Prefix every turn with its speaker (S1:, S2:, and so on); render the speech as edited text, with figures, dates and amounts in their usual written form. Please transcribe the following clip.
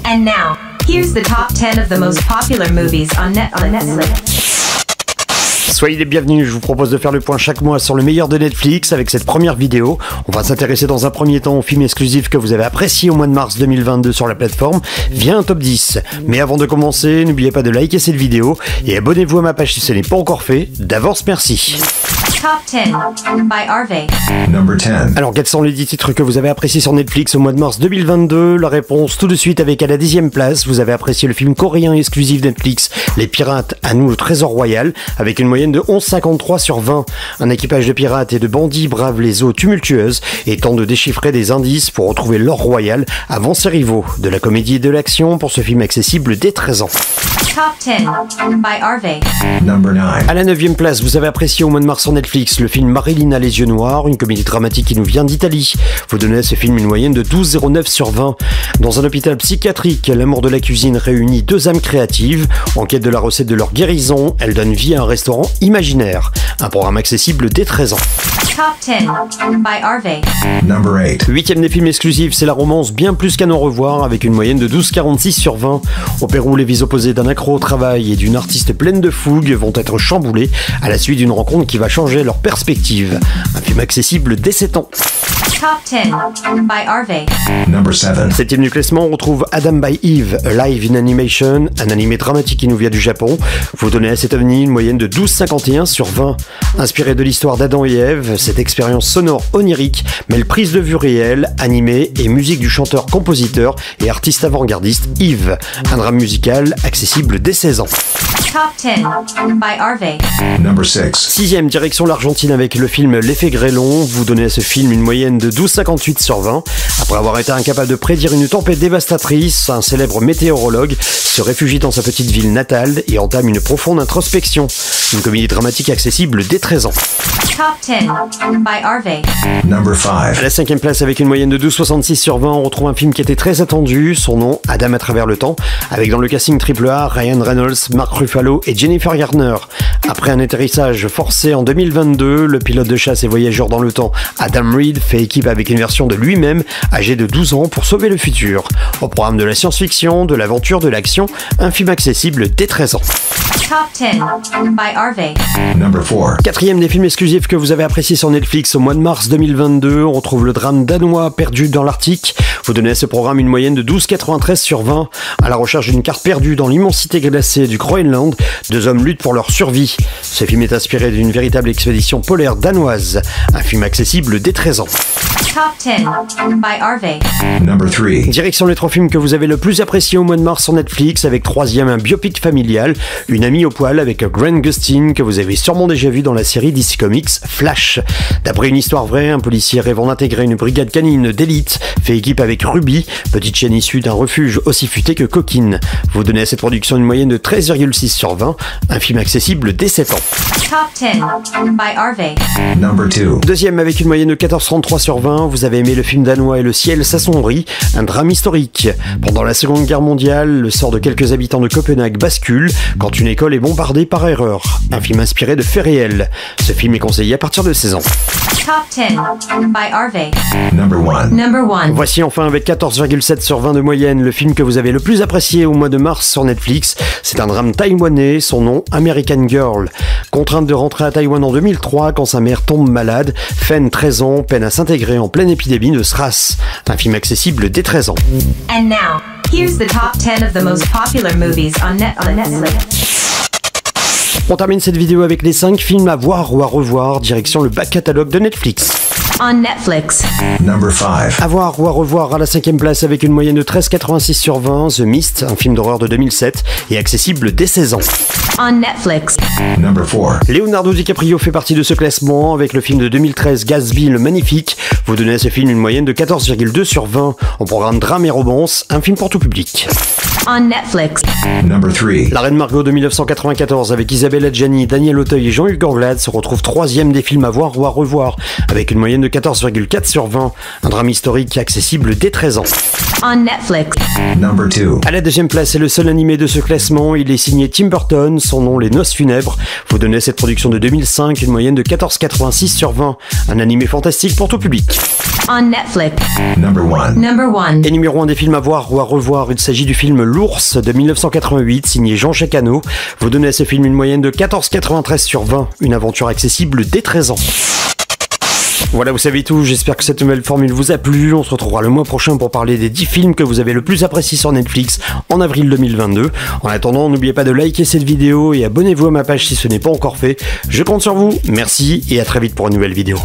S1: And now, here's the top 10 of the most popular movies on Netflix.
S2: Soyez les bienvenus, je vous propose de faire le point chaque mois sur le meilleur de Netflix avec cette première vidéo. On va s'intéresser dans un premier temps aux films exclusifs que vous avez appréciés au mois de mars 2022 sur la plateforme via un top 10. Mais avant de commencer, n'oubliez pas de liker cette vidéo et abonnez-vous à ma page si ce n'est pas encore fait. D'avance, merci.
S1: Top 10 by Harvey.
S3: Number 10.
S2: Alors, quels sont les 10 titres que vous avez appréciés sur Netflix au mois de mars 2022? La réponse tout de suite avec à la 10e place. Vous avez apprécié le film coréen exclusif Netflix, Les Pirates, à nous le Trésor Royal, avec une moyenne de 11,53 sur 20. Un équipage de pirates et de bandits brave les eaux tumultueuses et tente de déchiffrer des indices pour retrouver l'or royal avant ses rivaux. De la comédie et de l'action pour ce film accessible dès 13 ans.
S1: Top 10 by Harvey.
S3: Number 9.
S2: À la 9e place, vous avez apprécié au mois de mars sur Netflix le film Marilyn a les yeux noirs, une comédie dramatique qui nous vient d'Italie. Vous donnez à ce film une moyenne de 12,09 sur 20. Dans un hôpital psychiatrique, l'amour de la cuisine réunit deux âmes créatives. En quête de la recette de leur guérison, elles donnent vie à un restaurant imaginaire. Un programme accessible dès 13 ans.
S1: Top 10 by Harvey.
S3: Number 8.
S2: 8e des films exclusifs, c'est la romance Bien plus qu'un au revoir avec une moyenne de 12,46 sur 20. Au Pérou, les vies opposées d'un accro au travail et d'une artiste pleine de fougue vont être chamboulées à la suite d'une rencontre qui va changer leur perspective. Un film accessible dès 7 ans.
S1: Top 10 by Harvey.
S3: Number 7.
S2: 7e du classement, on retrouve Adam by Eve, A Live in Animation, un animé dramatique qui nous vient du Japon. Vous donnez à cet ovni une moyenne de 12,51 sur 20. Inspiré de l'histoire d'Adam et Ève, cette expérience sonore onirique mêle prise de vue réelle, animée et musique du chanteur, compositeur et artiste avant-gardiste Yves. Un drame musical accessible dès 16 ans.
S1: Top 10 by Harvey.
S3: Number 6.
S2: 6e, direction l'Argentine avec le film L'Effet Grêlon. Vous donnez à ce film une moyenne de 12,58 sur 20. Après avoir été incapable de prédire une tempête dévastatrice, un célèbre météorologue se réfugie dans sa petite ville natale et entame une profonde introspection. Une comédie dramatique accessible dès 13 ans.
S1: Top 10 by Harvey.
S3: Number
S2: À
S3: 5.
S2: la 5e place, avec une moyenne de 12,66 sur 20, on retrouve un film qui était très attendu. Son nom, Adam à travers le temps, avec dans le casting AAA Ryan Reynolds, Mark Ruffalo et Jennifer Garner. Après un atterrissage forcé en 2022, le pilote de chasse et voyageur dans le temps Adam Reed fait équipe avec une version de lui-même, âgé de 12 ans, pour sauver le futur. Au programme de la science-fiction, de l'aventure, de l'action, un film accessible dès 13 ans.
S1: Top 10 by Harvey.
S3: Number 4.
S2: 4e des films exclusifs que vous avez appréciés sur Netflix au mois de mars 2022, on retrouve le drame danois Perdu dans l'Arctique. Vous donnez à ce programme une moyenne de 12,93 sur 20. À la recherche d'une carte perdue dans l'immensité glacée du Groenland, deux hommes luttent pour leur survie. Ce film est inspiré d'une véritable expédition polaire danoise. Un film accessible dès 13 ans.
S1: Top 10 by Harvey.
S3: Number 3.
S2: Direction les 3 films que vous avez le plus appréciés au mois de mars sur Netflix, avec 3e un biopic familial, Une amie au poil avec Grant Gustin que vous avez sûrement déjà vu dans la série DC Comics Flash. D'après une histoire vraie, un policier rêvant d'intégrer une brigade canine d'élite fait équipe avec Ruby, petite chienne issue d'un refuge aussi futé que coquine. Vous donnez à cette production une moyenne de 13,6 sur 20, un film accessible dès 7 ans.
S1: Top 10 by Harvey.
S3: Number 2.
S2: 2e avec une moyenne de 14,33 sur 20, vous avez aimé le film danois Et le ciel s'assombrit, un drame historique. Pendant la Seconde Guerre mondiale, le sort de quelques habitants de Copenhague bascule quand une école est bombardée par erreur. Un film inspiré de faits réels. Ce film est conseillé à partir de 16 ans.
S1: Top 10 by Harvey.
S3: Number 1.
S1: Number 1.
S2: Voici enfin avec 14,7 sur 20 de moyenne le film que vous avez le plus apprécié au mois de mars sur Netflix. C'est un drame taïwanais, son nom American Girl. Contrainte de rentrer à Taïwan en 2003 quand sa mère tombe malade, Fen, 13 ans, peine à s'intégrer en pleine épidémie de SRAS. Un film accessible dès 13 ans.
S1: And now, here's the top 10 of the most popular movies on Netflix.
S2: On termine cette vidéo avec les 5 films à voir ou à revoir, direction le back catalogue de Netflix.
S1: On Netflix.
S3: Number 5.
S2: À voir ou à revoir à la 5e place avec une moyenne de 13,86 sur 20, The Mist, un film d'horreur de 2007, et accessible dès 16 ans.
S1: On Netflix.
S3: Number 4.
S2: Leonardo DiCaprio fait partie de ce classement avec le film de 2013 Gatsby le Magnifique. Vous donnez à ce film une moyenne de 14,2 sur 20. On programme drame et romance, un film pour tout public.
S1: On Netflix.
S3: Number 3.
S2: La Reine Margot de 1994 avec Isabelle Adjani, Daniel Auteuil et Jean-Hugues Anglade se retrouve 3e des films à voir ou à revoir avec une moyenne moyenne de 14,4 sur 20. Un drame historique accessible dès 13 ans.
S1: On Netflix.
S3: Number 2.
S2: À la deuxième place, c'est le seul animé de ce classement. Il est signé Tim Burton, son nom Les Noces Funèbres. Faut donner à cette production de 2005 une moyenne de 14,86 sur 20. Un animé fantastique pour tout public.
S1: On Netflix.
S3: Number 1.
S1: Number 1.
S2: Et numéro 1 des films à voir ou à revoir, il s'agit du film L'Ours de 1988, signé Jean-Jacques Hano. Faut donner à ce film une moyenne de 14,93 sur 20. Une aventure accessible dès 13 ans. Voilà, vous savez tout, j'espère que cette nouvelle formule vous a plu. On se retrouvera le mois prochain pour parler des 10 films que vous avez le plus appréciés sur Netflix en avril 2022. En attendant, n'oubliez pas de liker cette vidéo et abonnez-vous à ma page si ce n'est pas encore fait. Je compte sur vous, merci et à très vite pour une nouvelle vidéo.